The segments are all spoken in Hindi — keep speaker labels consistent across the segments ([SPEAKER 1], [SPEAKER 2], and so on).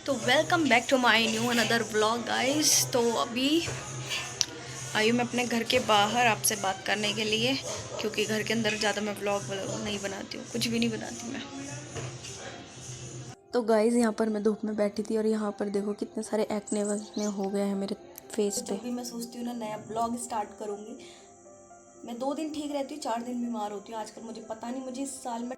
[SPEAKER 1] तो welcome back to my new another vlog guys. तो अभी आई हूँ मैं अपने घर के बाहर आपसे बात करने के लिए, क्योंकि घर के अंदर ज़्यादा मैं व्लॉग नहीं बनाती हूँ, कुछ भी नहीं बनाती मैं। तो गाइस यहाँ पर मैं धूप में बैठी थी और यहाँ पर देखो कितने सारे एक्ने वक्ने हो गए हैं मेरे फेस पे। जब भी मैं सोचती हूँ ना नया ब्लॉग स्टार्ट करूँगी, मैं 2 दिन ठीक रहती हूँ, 4 दिन बीमार होती हूँ। आजकल मुझे पता नहीं, मुझे इस साल में।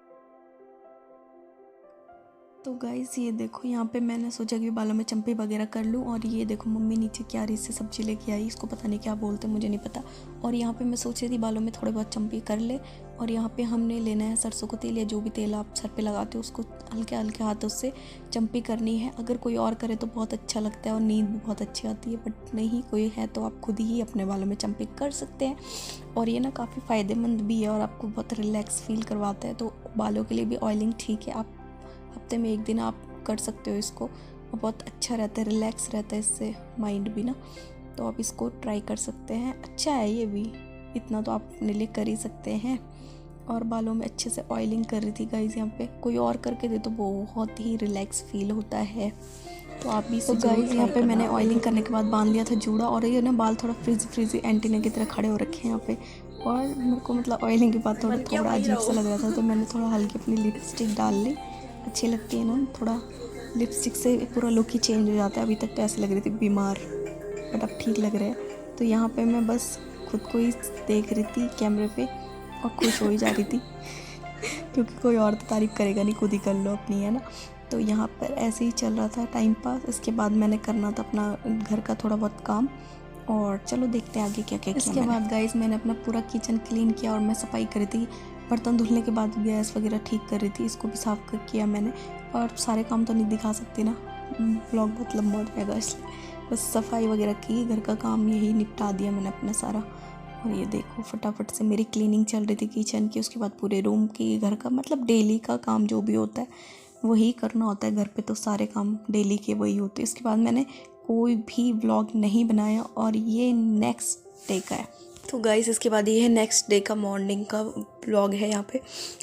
[SPEAKER 1] तो गाइस ये देखो, यहाँ पे मैंने सोचा कि बालों में चम्पी वगैरह कर लूँ, और ये देखो मम्मी नीचे क्यारी से सब्जी लेके आई, इसको पता नहीं क्या बोलते, मुझे नहीं पता। और यहाँ पे मैं सोच रही थी बालों में थोड़े बहुत चम्पी कर ले। और यहाँ पे हमने लेना है सरसों का तेल, या जो भी तेल आप सर पे लगाते हो उसको हल्के हल्के हाथों से चम्पी करनी है। अगर कोई और करे तो बहुत अच्छा लगता है और नींद भी बहुत अच्छी आती है, बट नहीं कोई है तो आप खुद ही अपने बालों में चम्पी कर सकते हैं। और ये ना काफ़ी फ़ायदेमंद भी है और आपको बहुत रिलैक्स फील करवाता है। तो बालों के लिए भी ऑयलिंग ठीक है, आप हफ्ते में 1 दिन आप कर सकते हो इसको, और बहुत अच्छा रहता है, रिलैक्स रहता है इससे माइंड भी ना। तो आप इसको ट्राई कर सकते हैं, अच्छा है ये भी, इतना तो आप अपने लिए कर ही सकते हैं। और बालों में अच्छे से ऑयलिंग कर रही थी गाइस, यहाँ पे कोई और करके दे तो बहुत ही रिलैक्स फील होता है। तो आप भी। तो गाइस यहाँ पे मैंने ऑयलिंग करने के बाद बांध लिया था जूड़ा, और ये ना बाल थोड़ा फ्रिजी एंटीना की तरह खड़े हो रखे हैं यहाँ पे। और मेरे को मतलब ऑयलिंग के बाद थोड़ा अजीब सा लग रहा था, तो मैंने थोड़ा हल्की अपनी लिपस्टिक डाल ली। अच्छी लगती है ना, थोड़ा लिपस्टिक से पूरा लुक ही चेंज हो जाता है। अभी तक तो ऐसे लग रही थी बीमार, बट अब ठीक लग रहा है। तो यहाँ पे मैं बस खुद को ही देख रही थी कैमरे पे और खुश हो ही जा रही थी क्योंकि कोई और तो तारीफ़ करेगा नहीं, खुद ही कर लो अपनी, है ना। तो यहाँ पर ऐसे ही चल रहा था टाइम पास। इसके बाद मैंने करना था अपना घर का थोड़ा बहुत काम, और चलो देखते हैं आगे क्या क्या किया। इसके बाद गाइस मैंने अपना पूरा किचन क्लीन किया और मैं सफाई करी थी। बर्तन धुलने के बाद गैस वगैरह ठीक कर रही थी, इसको भी साफ़ किया मैंने। और सारे काम तो नहीं दिखा सकती ना, ब्लॉग बहुत लंबा हो जाएगा, इसलिए बस सफाई वगैरह की, घर का काम यही निपटा दिया मैंने अपना सारा। और ये देखो फटाफट से मेरी क्लीनिंग चल रही थी किचन की, उसके बाद पूरे रूम की, घर का, मतलब डेली का काम जो भी होता है वही करना होता है घर पे, तो सारे काम डेली के वही होते हैं। उसके बाद मैंने कोई भी व्लॉग नहीं बनाया, और ये नेक्स्ट डे का है। तो गाइस इसके बाद ये है नेक्स्ट डे का मॉर्निंग का व्लॉग है यहाँ पे।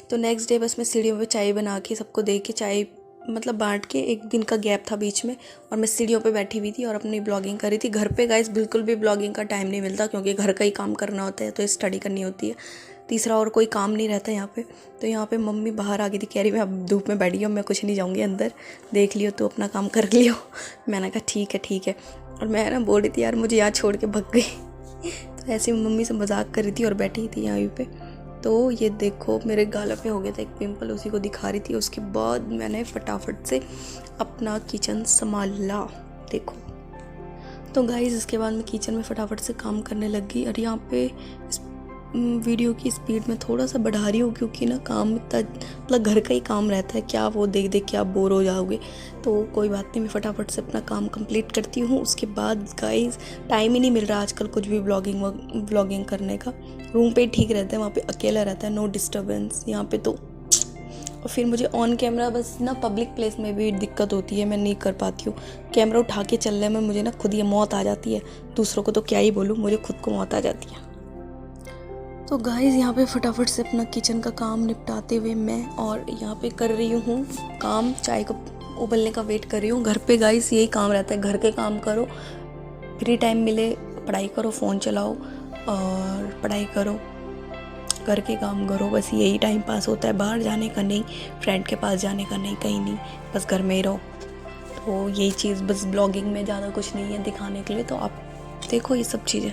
[SPEAKER 1] तो नेक्स्ट डे बस मैं सीढ़ियों पे चाय बना के सबको दे के, चाय मतलब बांट के, 1 दिन का गैप था बीच में, और मैं सीढ़ियों पे बैठी हुई थी और अपनी ब्लॉगिंग कर रही थी। घर पे गाइस बिल्कुल भी ब्लॉगिंग का टाइम नहीं मिलता, क्योंकि घर का ही काम करना होता है, तो स्टडी करनी होती है, तीसरा और कोई काम नहीं रहता यहाँ पे। तो यहाँ पे मम्मी बाहर आ गई थी, कह रही मैं अब धूप में बैठी हूँ, मैं कुछ नहीं जाऊँगी अंदर, देख लियो तो अपना काम कर लियो मैंने कहा ठीक है ठीक है। और मैं ना बोल रही थी यार मुझे यहाँ छोड़ के भग गई तो ऐसे मम्मी से मजाक कर रही थी और बैठी थी यहाँ पे। तो ये देखो मेरे गाल पे हो गया था एक पिंपल, उसी को दिखा रही थी। उसके बाद मैंने फटाफट से अपना किचन संभाला, देखो। तो गाइस इसके बाद मैं किचन में फटाफट से काम करने लग गई, और यहाँ पे वीडियो की स्पीड में थोड़ा सा बढ़ा रही हूँ, क्योंकि ना काम इतना, मतलब घर का ही काम रहता है, क्या वो देख देख के आप बोर हो जाओगे। तो कोई बात नहीं, मैं फटाफट से अपना काम कंप्लीट करती हूँ। उसके बाद गाइस टाइम ही नहीं मिल रहा आजकल कुछ भी व्लॉगिंग करने का। रूम पे ठीक रहता है, वहाँ पे अकेला रहता है, नो डिस्टर्बेंस यहाँ पे तो। और फिर मुझे ऑन कैमरा बस ना पब्लिक प्लेस में भी दिक्कत होती है, मैं नहीं कर पाती हूँ। कैमरा उठा के चलने में मुझे ना खुद ये मौत आ जाती है, दूसरों को तो क्या ही बोलूँ, मुझे खुद को मौत आ जाती है। तो गाइस यहाँ पे फटाफट से अपना किचन का काम निपटाते हुए मैं और यहाँ पे कर रही हूँ काम, चाय को उबलने का वेट कर रही हूँ। घर पे गाइस यही काम रहता है, घर के काम करो, फ्री टाइम मिले पढ़ाई करो, फ़ोन चलाओ और पढ़ाई करो, घर के काम करो, बस यही टाइम पास होता है। बाहर जाने का नहीं, फ्रेंड के पास जाने का नहीं, कहीं नहीं, बस घर में ही रहो। तो यही चीज़ बस ब्लॉगिंग में ज़्यादा कुछ नहीं है दिखाने के लिए, तो आप देखो ये सब चीज़ें।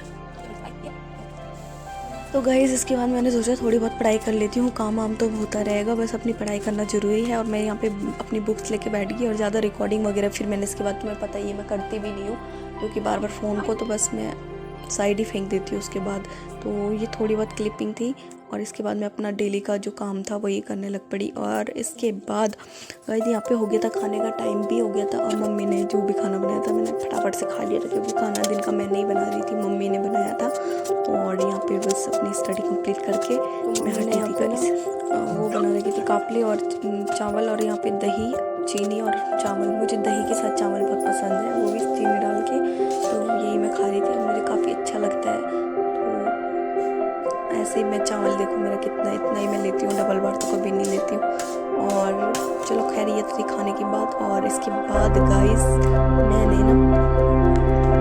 [SPEAKER 1] तो गाइस इसके बाद मैंने सोचा थोड़ी बहुत पढ़ाई कर लेती हूँ, काम वाम तो होता रहेगा, बस अपनी पढ़ाई करना ज़रूरी है। और मैं यहाँ पे अपनी बुक्स लेके बैठ गई, और ज़्यादा रिकॉर्डिंग वगैरह फिर मैंने इसके बाद, तुम्हें पता ही है मैं करती भी नहीं हूँ, क्योंकि बार बार फ़ोन को तो बस मैं साइड ही फेंक देती हूँ उसके बाद। तो ये थोड़ी बहुत क्लिपिंग थी, और इसके बाद मैं अपना डेली का जो काम था वही करने लग पड़ी। और इसके बाद गाइस यहाँ पे हो गया था, खाने का टाइम भी हो गया था, और मम्मी ने जो भी खाना बनाया था मैंने फटाफट से खा लिया था, क्योंकि खाना दिन का मैं नहीं बना रही थी, मम्मी ने बनाया था। और यहाँ पे बस अपनी स्टडी कंप्लीट करके मैं हटी थी गाइस। वो बना रही थी कापले और चावल, और यहाँ पे दही, चीनी और चावल। मुझे दही के साथ चावल बहुत पसंद है, वो भी चीनी डाल के, तो यही मैं खा रही थी, मुझे काफ़ी अच्छा लगता है। तो वैसे मैं चावल देखो मेरा कितना, इतना ही मैं लेती हूँ, डबल बार तो कभी नहीं लेती हूँ। और चलो खैर ये थी खाने की बात। और इसके बाद गाइस मैंने ना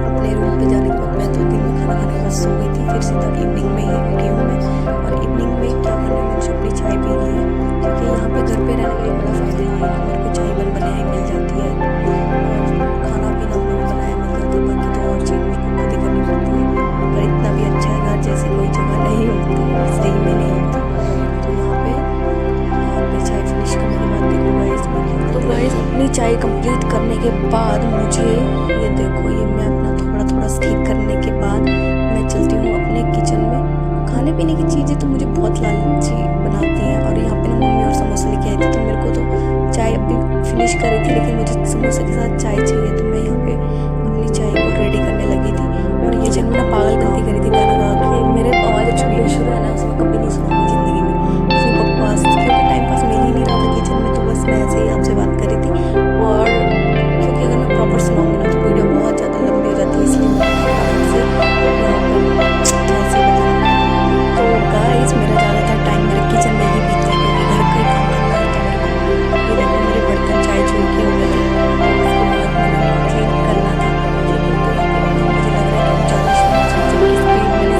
[SPEAKER 1] अपने रूम पे जाने के बाद मैं तो दिन में खाना खाने के बाद सो गई थी, फिर सीधा इवनिंग में ही उठी हूँ मैं। और इवनिंग में क्या करना है, मुझे अपनी चाय पीनी है, क्योंकि यहाँ पे घर पे रहने का एक बड़ा फ़ायदा ये है कि मेरे को चाय बनाई मिल जाती है और खाना पीना भी बनाया मिल जाता है। बाकी तो और चीज़ मेरे को खुद ही करनी पड़ती है, पर इतना भी अच्छा है घर जैसी कोई जगह नहीं होती, सही में नहीं होती। तो यहाँ पे अपनी चाय फिनिश करने के बाद देखो गाइस, तो गाइस अपनी चाय कंप्लीट करने के बाद मुझे ये देखो, ये मैं अपना थोड़ा थोड़ा ठीक करने के बाद मैं चलती हूँ अपने किचन में। खाने पीने की चीज़ें तो मुझे बहुत लालची बनाती हैं, और यहाँ पे ना मम्मी और समोसे लेके आई थी, तो मेरे को तो चाय अभी फिनिश कर रही थी, लेकिन मुझे समोसे के साथ चाय चाहिए, तो मैं यहाँ पे अपनी चाय को रेडी करने लगी थी। और ये जब मैं पागलपंती करी थी गाना गा के, मेरे आवाज़ जो शुरू है ना उसमें कभी नहीं सुनूंगी ज़िंदगी में, फिर बकवास, क्योंकि टाइम पास मिल ही नहीं रहा था किचन में, तो बस मैं ऐसे ही आपसे बात कर रही थी। और क्योंकि अगर मैं प्रॉपर सुनाऊंगी ना तो वीडियो बहुत ज़्यादा लंबी हो जाती है, इसलिए मैं आपसे तो गाइस मेरा ज़्यादातर टाइम मेरे किचन में ही बीतता है, क्योंकि घर का ही काम करना होता है मेरे को। ये देखो मेरे बर्तन चाय छू के हो गए थे, उसके बाद मैंने क्लीन करना था, लेकिन तो यहाँ पे मुझे लग रहा है कि ज़्यादा स्पीड मैंने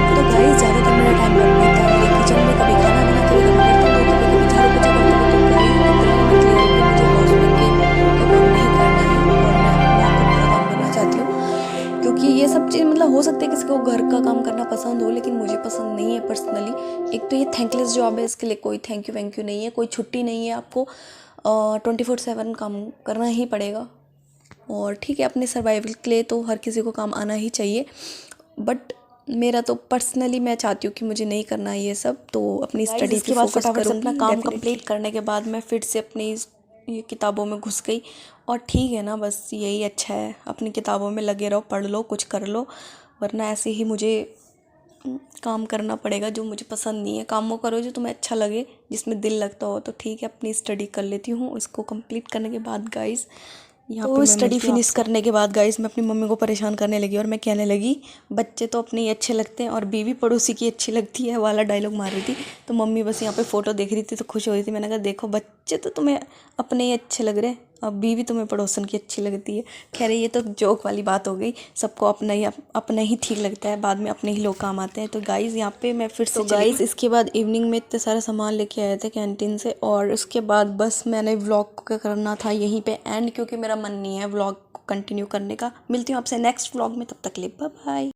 [SPEAKER 1] तो गाइस ज़्यादातर मेरा टाइम लग बीता है मेरे किचन में, कभी खाना बनाते हुए, कभी बर्तन धोते हुए, कभी झाड़ू पोछा करते हुए। तो गाइस इतना मैं क्लियर हूँ कि मुझे हाउस वाइफ का काम नहीं करना है, और मैं अपने आप को पूरा काम करना चाहती हूँ, क्योंकि ये सब चीज़ मतलब हो सकता है किसी को घर का काम करना पसंद हो, लेकिन मुझे पसंद नहीं है पर्सनली। एक तो ये थैंकलेस जॉब है, इसके लिए कोई थैंक यू नहीं है, कोई छुट्टी नहीं है, आपको 24/7 काम करना ही पड़ेगा। और ठीक है, अपने सर्वाइवल के लिए तो हर किसी को काम आना ही चाहिए, बट मेरा तो पर्सनली मैं चाहती हूँ कि मुझे नहीं करना है ये सब, तो अपनी स्टडी के बाद फटाफट से अपना काम कंप्लीट करने के बाद मैं फिर से अपनी ये किताबों में घुस गई। और ठीक है ना, बस यही अच्छा है, अपनी किताबों में लगे रहो, पढ़ लो, कुछ कर लो, वरना ऐसे ही मुझे काम करना पड़ेगा जो मुझे पसंद नहीं है। कामों करो जो तुम्हें अच्छा लगे, जिसमें दिल लगता हो, तो ठीक है अपनी स्टडी कर लेती हूँ। इसको कंप्लीट करने के बाद गाइस यहाँ तो स्टडी फिनिश करने के बाद गाइस मैं अपनी मम्मी को परेशान करने लगी, और मैं कहने लगी बच्चे तो अपने ही अच्छे लगते हैं और बीवी पड़ोसी की अच्छी लगती है वाला डायलॉग मार रही थी। तो मम्मी बस यहाँ पे फ़ोटो देख रही थी तो खुश हो रही थी। मैंने कहा देखो बच्चे तो तुम्हें अपने ही अच्छे लग रहे हैं, अब बीवी तुम्हें पड़ोसन की अच्छी लगती है। खैर ये तो जोक वाली बात हो गई, सबको अपना ही ठीक लगता है, बाद में अपने ही लोग काम आते हैं। तो गाइज़ यहाँ पे मैं फिर से गाइज़ इसके बाद इवनिंग में इतने सारे सामान लेके आए थे कैंटीन से, और उसके बाद बस मैंने व्लॉग को करना था यहीं पे एंड, क्योंकि मेरा मन नहीं है व्लॉग को कंटिन्यू करने का। मिलती हूँ आपसे नेक्स्ट व्लॉग में, तब तक के लिए बाय बाय।